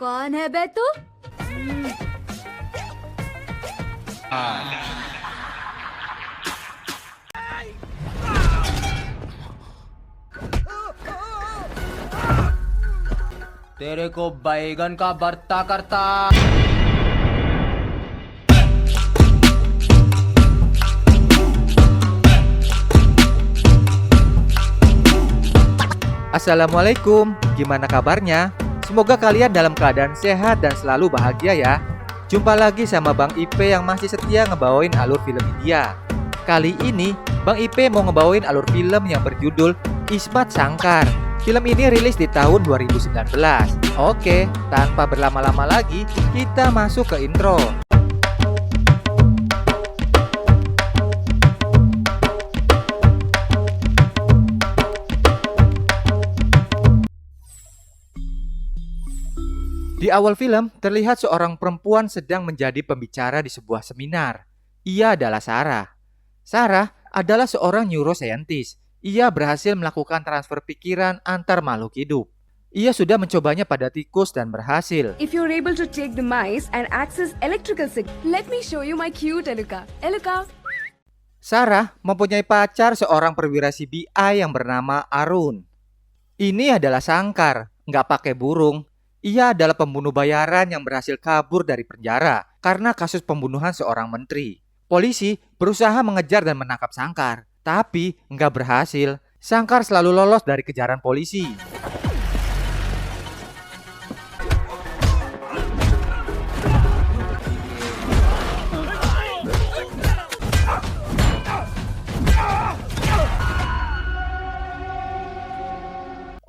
कौन है बे तू? तेरे को बैगन का भरता करता। Assalamualaikum, gimana kabarnya? Semoga kalian dalam keadaan sehat dan selalu bahagia ya. Jumpa lagi sama Bang Ipe yang masih setia ngebawain alur film India. Kali ini, Bang Ipe mau ngebawain alur film yang berjudul Ismat Sangkar. Film ini rilis di tahun 2019. Oke, tanpa berlama-lama lagi, kita masuk ke intro. Di awal film, terlihat seorang perempuan sedang menjadi pembicara di sebuah seminar. Ia adalah Sarah. Sarah adalah seorang neuroscientist. Ia berhasil melakukan transfer pikiran antar makhluk hidup. Ia sudah mencobanya pada tikus dan berhasil. If you're able to take the mice and access electrical signal, let me show you my cute Eluka. Eluka. Sarah mempunyai pacar seorang perwira CBI yang bernama Arun. Ini adalah Sangkar, nggak pakai burung. Ia adalah pembunuh bayaran yang berhasil kabur dari penjara karena kasus pembunuhan seorang menteri. Polisi berusaha mengejar dan menangkap Sangkar, tapi nggak berhasil. Sangkar selalu lolos dari kejaran polisi.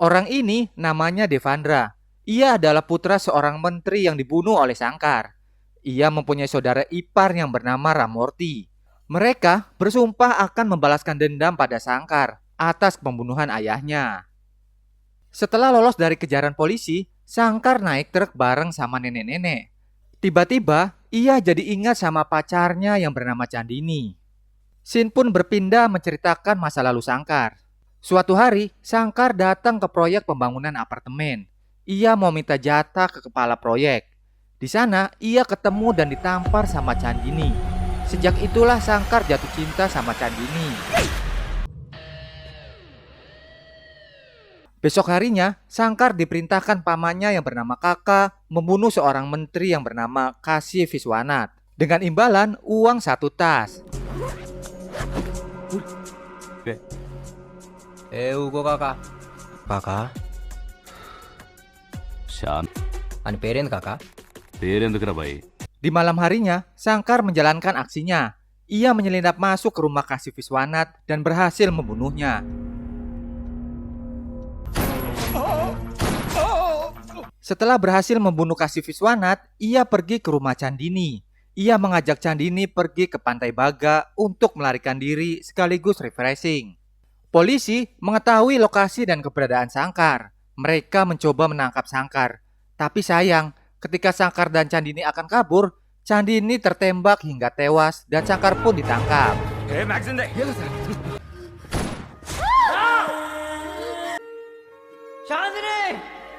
Orang ini namanya Devandra. Ia adalah putra seorang menteri yang dibunuh oleh Sangkar. Ia mempunyai saudara ipar yang bernama Ramorti. Mereka bersumpah akan membalaskan dendam pada Sangkar atas pembunuhan ayahnya. Setelah lolos dari kejaran polisi, Sangkar naik truk bareng sama nenek-nenek. Tiba-tiba, ia jadi ingat sama pacarnya yang bernama Chandini. Scene pun berpindah menceritakan masa lalu Sangkar. Suatu hari, Sangkar datang ke proyek pembangunan apartemen. Ia mau minta jatah ke kepala proyek. Di sana, ia ketemu dan ditampar sama Chandini. Sejak itulah Sangkar jatuh cinta sama Chandini. Besok harinya, Sangkar diperintahkan pamannya yang bernama Kakak membunuh seorang menteri yang bernama Kasi Viswanat. Dengan imbalan uang 1 tas. Ugo kakak. kakak Ani parent kakak. పేరెందుకు రా bye Di malam harinya, Sangkar menjalankan aksinya. Ia menyelinap masuk ke rumah Kasi Viswanat dan berhasil membunuhnya. Setelah berhasil membunuh Kasi Viswanat, ia pergi ke rumah Chandini. Ia mengajak Chandini pergi ke Pantai Baga untuk melarikan diri sekaligus refreshing. Polisi mengetahui lokasi dan keberadaan Sangkar. Mereka mencoba menangkap Sangkar. Tapi sayang, ketika Sangkar dan Chandini akan kabur, Chandini tertembak hingga tewas dan Sangkar pun ditangkap.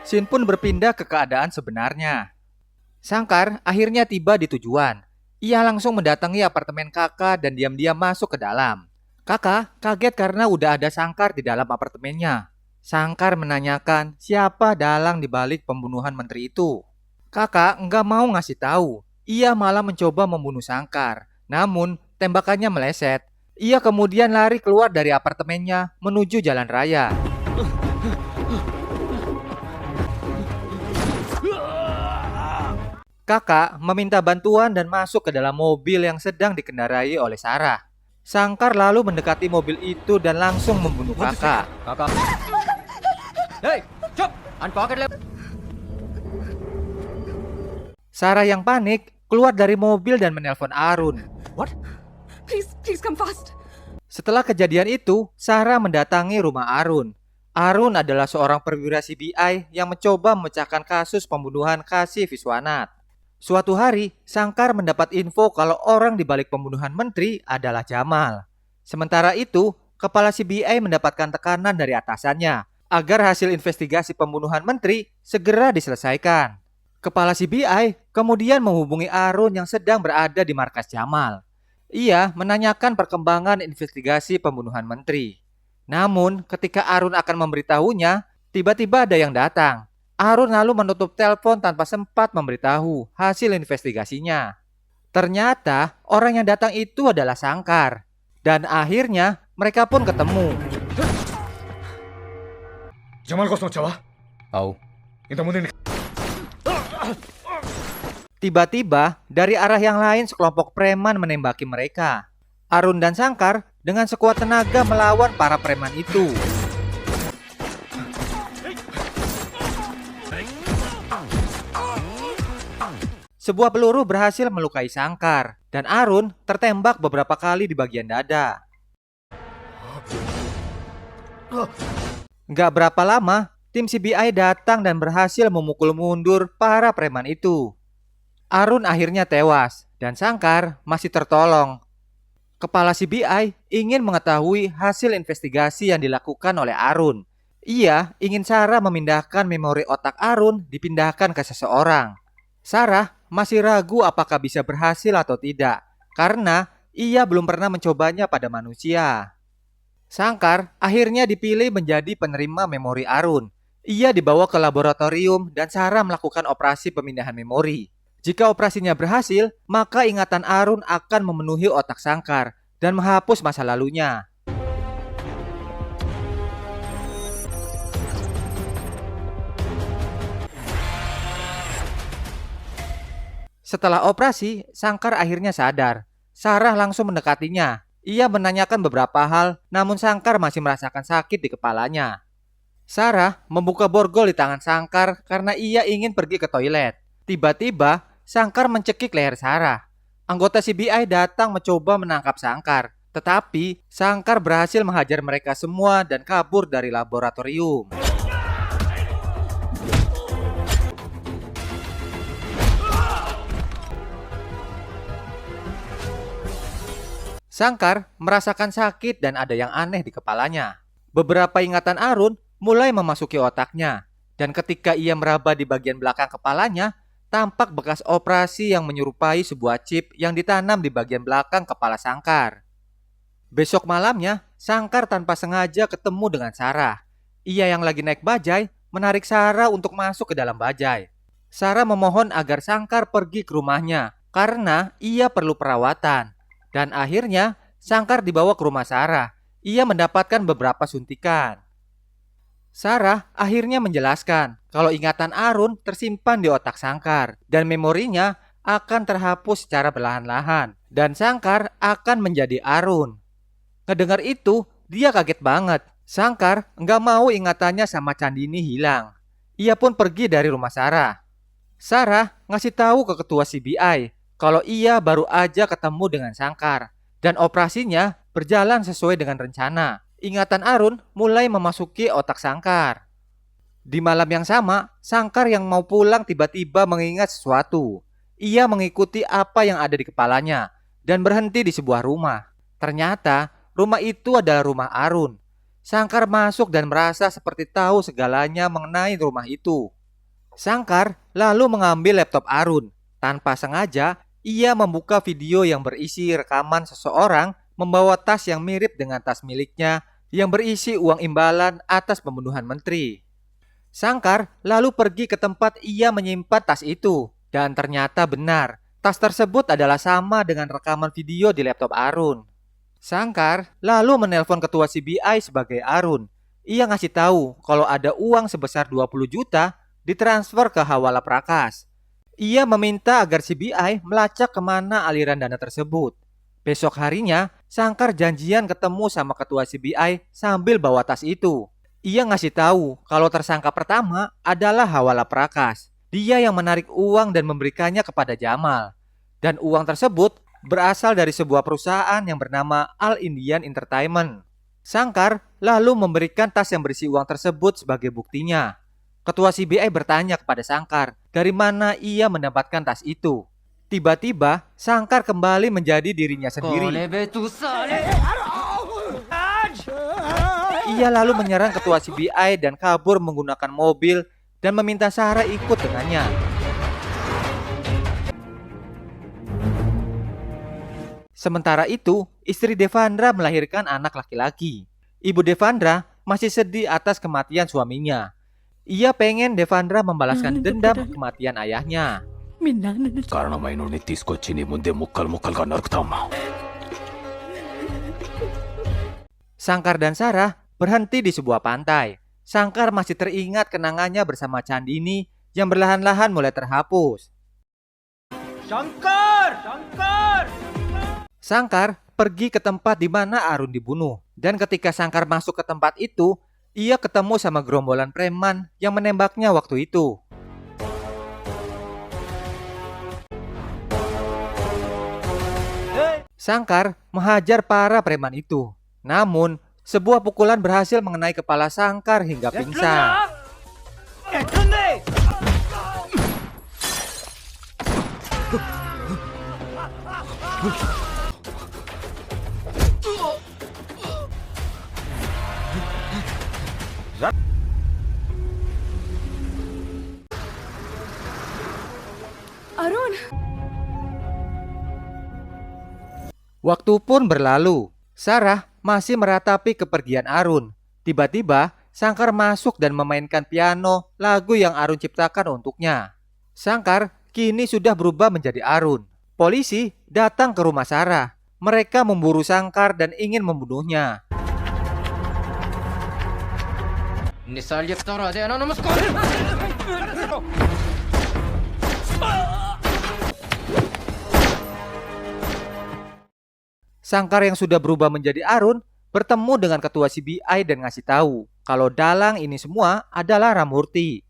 Scene pun berpindah ke keadaan sebenarnya. Sangkar akhirnya tiba di tujuan. Ia langsung mendatangi apartemen Kakak dan diam-diam masuk ke dalam. Kakak kaget karena udah ada Sangkar di dalam apartemennya. Sangkar menanyakan siapa dalang di balik pembunuhan menteri itu. Kakak nggak mau ngasih tahu. Ia malah mencoba membunuh Sangkar. Namun tembakannya meleset. Ia kemudian lari keluar dari apartemennya menuju jalan raya. Kakak meminta bantuan dan masuk ke dalam mobil yang sedang dikendarai oleh Sarah. Sangkar lalu mendekati mobil itu dan langsung membunuh kakak. Kakak. Hey, cop. An pocket lab. Sarah yang panik keluar dari mobil dan menelpon Arun. What? Please come fast. Setelah kejadian itu, Sarah mendatangi rumah Arun. Arun adalah seorang perwira CBI yang mencoba memecahkan kasus pembunuhan Kasi Viswanat. Suatu hari, Sangkar mendapat info kalau orang di balik pembunuhan menteri adalah Jamal. Sementara itu, kepala CBI mendapatkan tekanan dari atasannya agar hasil investigasi pembunuhan menteri segera diselesaikan. Kepala CBI kemudian menghubungi Arun yang sedang berada di markas Jamal. Ia menanyakan perkembangan investigasi pembunuhan menteri. Namun, ketika Arun akan memberitahunya, tiba-tiba ada yang datang. Arun lalu menutup telepon tanpa sempat memberitahu hasil investigasinya. Ternyata, orang yang datang itu adalah Sangkar. Dan akhirnya, mereka pun ketemu. Jamal kos mau Tahu. Kita mundur. Tiba-tiba, dari arah yang lain sekelompok preman menembaki mereka. Arun dan Sangkar dengan sekuat tenaga melawan para preman itu. Sebuah peluru berhasil melukai Sangkar, dan Arun tertembak beberapa kali di bagian dada. Gak berapa lama, tim CBI datang dan berhasil memukul mundur para preman itu. Arun akhirnya tewas, dan Sangkar masih tertolong. Kepala CBI ingin mengetahui hasil investigasi yang dilakukan oleh Arun. Ia ingin Sarah memindahkan memori otak Arun dipindahkan ke seseorang. Sarah masih ragu apakah bisa berhasil atau tidak, karena ia belum pernah mencobanya pada manusia. Sangkar akhirnya dipilih menjadi penerima memori Arun. Ia dibawa ke laboratorium dan Sarah melakukan operasi pemindahan memori. Jika operasinya berhasil, maka ingatan Arun akan memenuhi otak Sangkar dan menghapus masa lalunya. Setelah operasi, Sangkar akhirnya sadar. Sarah langsung mendekatinya. Ia menanyakan beberapa hal, namun Sangkar masih merasakan sakit di kepalanya. Sarah membuka borgol di tangan Sangkar karena ia ingin pergi ke toilet. Tiba-tiba, Sangkar mencekik leher Sarah. Anggota CBI datang mencoba menangkap Sangkar, tetapi Sangkar berhasil menghajar mereka semua dan kabur dari laboratorium. Sangkar merasakan sakit dan ada yang aneh di kepalanya. Beberapa ingatan Arun mulai memasuki otaknya, dan ketika ia meraba di bagian belakang kepalanya, tampak bekas operasi yang menyerupai sebuah chip yang ditanam di bagian belakang kepala Sangkar. Besok malamnya, Sangkar tanpa sengaja ketemu dengan Sarah. Ia yang lagi naik bajai menarik Sarah untuk masuk ke dalam bajai. Sarah memohon agar Sangkar pergi ke rumahnya karena ia perlu perawatan. Dan akhirnya, Sangkar dibawa ke rumah Sarah. Ia mendapatkan beberapa suntikan. Sarah akhirnya menjelaskan kalau ingatan Arun tersimpan di otak Sangkar dan memorinya akan terhapus secara perlahan-lahan dan Sangkar akan menjadi Arun. Ngedengar itu, dia kaget banget. Sangkar nggak mau ingatannya sama Candini hilang. Ia pun pergi dari rumah Sarah. Sarah ngasih tahu ke ketua CBI kalau ia baru aja ketemu dengan Sangkar dan operasinya berjalan sesuai dengan rencana. Ingatan Arun mulai memasuki otak Sangkar. Di malam yang sama, Sangkar yang mau pulang tiba-tiba mengingat sesuatu. Ia mengikuti apa yang ada di kepalanya dan berhenti di sebuah rumah. Ternyata, rumah itu adalah rumah Arun. Sangkar masuk dan merasa seperti tahu segalanya mengenai rumah itu. Sangkar lalu mengambil laptop Arun. Tanpa sengaja, ia membuka video yang berisi rekaman seseorang membawa tas yang mirip dengan tas miliknya yang berisi uang imbalan atas pembunuhan menteri. Sangkar lalu pergi ke tempat ia menyimpan tas itu dan ternyata benar, tas tersebut adalah sama dengan rekaman video di laptop Arun. Sangkar lalu menelpon ketua CBI sebagai Arun. Ia ngasih tahu kalau ada uang sebesar 20 juta ditransfer ke Hawala Prakas. Ia meminta agar CBI melacak kemana aliran dana tersebut. Besok harinya, Sangkar janjian ketemu sama ketua CBI sambil bawa tas itu. Ia ngasih tahu kalau tersangka pertama adalah Hawala Prakas. Dia yang menarik uang dan memberikannya kepada Jamal. Dan uang tersebut berasal dari sebuah perusahaan yang bernama All Indian Entertainment. Sangkar lalu memberikan tas yang berisi uang tersebut sebagai buktinya. Ketua CBI bertanya kepada Sangkar dari mana ia mendapatkan tas itu. Tiba-tiba, Sangkar kembali menjadi dirinya sendiri. Ia lalu menyerang ketua CBI dan kabur menggunakan mobil dan meminta Sarah ikut dengannya. Sementara itu, istri Devandra melahirkan anak laki-laki. Ibu Devandra masih sedih atas kematian suaminya. Ia pengen Devandra membalaskan dendam kematian ayahnya. కారణమైన తీసుకొచ్చి నీ ముందే ముక్కలు ముక్కలుగా నరుకుతామా. Sangkar dan Sarah berhenti di sebuah pantai. Sangkar masih teringat kenangannya bersama Chandini yang perlahan-lahan mulai terhapus. Sangkar pergi ke tempat di mana Arun dibunuh. Dan ketika Sangkar masuk ke tempat itu, ia ketemu sama gerombolan preman yang menembaknya waktu itu. Sangkar menghajar para preman itu. Namun, sebuah pukulan berhasil mengenai kepala Sangkar hingga pingsan. Arun! Waktu pun berlalu. Sarah masih meratapi kepergian Arun. Tiba-tiba, Sangkar masuk dan memainkan piano lagu yang Arun ciptakan untuknya. Sangkar kini sudah berubah menjadi Arun. Polisi datang ke rumah Sarah. Mereka memburu Sangkar dan ingin membunuhnya. Sangkar yang sudah berubah menjadi Arun bertemu dengan ketua CBI dan ngasih tahu kalau dalang ini semua adalah Ramurti.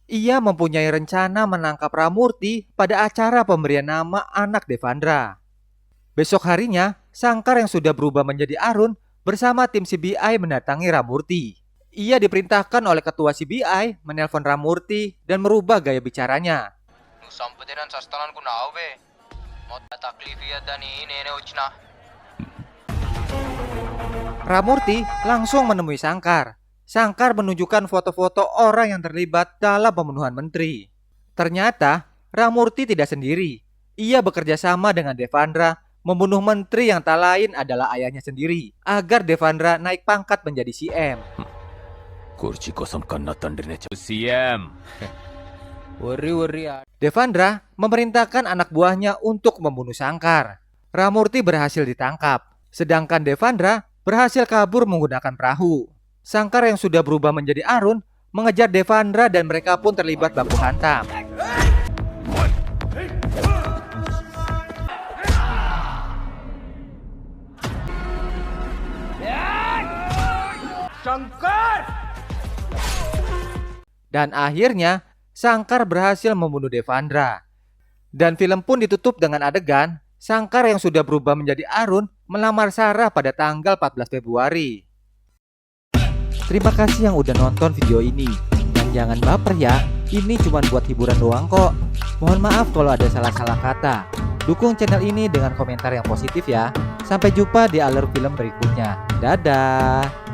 Ia mempunyai rencana menangkap Ramurti pada acara pemberian nama anak Devandra. Besok harinya, Sangkar yang sudah berubah menjadi Arun bersama tim CBI mendatangi Ramurti. Ia diperintahkan oleh ketua CBI menelpon Ramurti dan merubah gaya bicaranya. Ramurti langsung menemui Sangkar. Sangkar menunjukkan foto-foto orang yang terlibat dalam pembunuhan menteri. Ternyata Ramurti tidak sendiri. Ia bekerja sama dengan Devandra membunuh menteri yang tak lain adalah ayahnya sendiri agar Devandra naik pangkat menjadi CM. కుర్చీ కోసం కన్న తండ్రినే CM. Devandra memerintahkan anak buahnya untuk membunuh Sangkar. Ramurti berhasil ditangkap, sedangkan Devandra berhasil kabur menggunakan perahu. Sangkar yang sudah berubah menjadi Arun mengejar Devandra dan mereka pun terlibat baku hantam. Dan akhirnya Sangkar berhasil membunuh Devandra. Dan film pun ditutup dengan adegan Sangkar yang sudah berubah menjadi Arun melamar Sarah pada tanggal 14 Februari. Terima kasih yang udah nonton video ini. Dan jangan baper ya, ini cuma buat hiburan doang kok. Mohon maaf kalau ada salah-salah kata. Dukung channel ini dengan komentar yang positif ya. Sampai jumpa di alur film berikutnya. Dadah.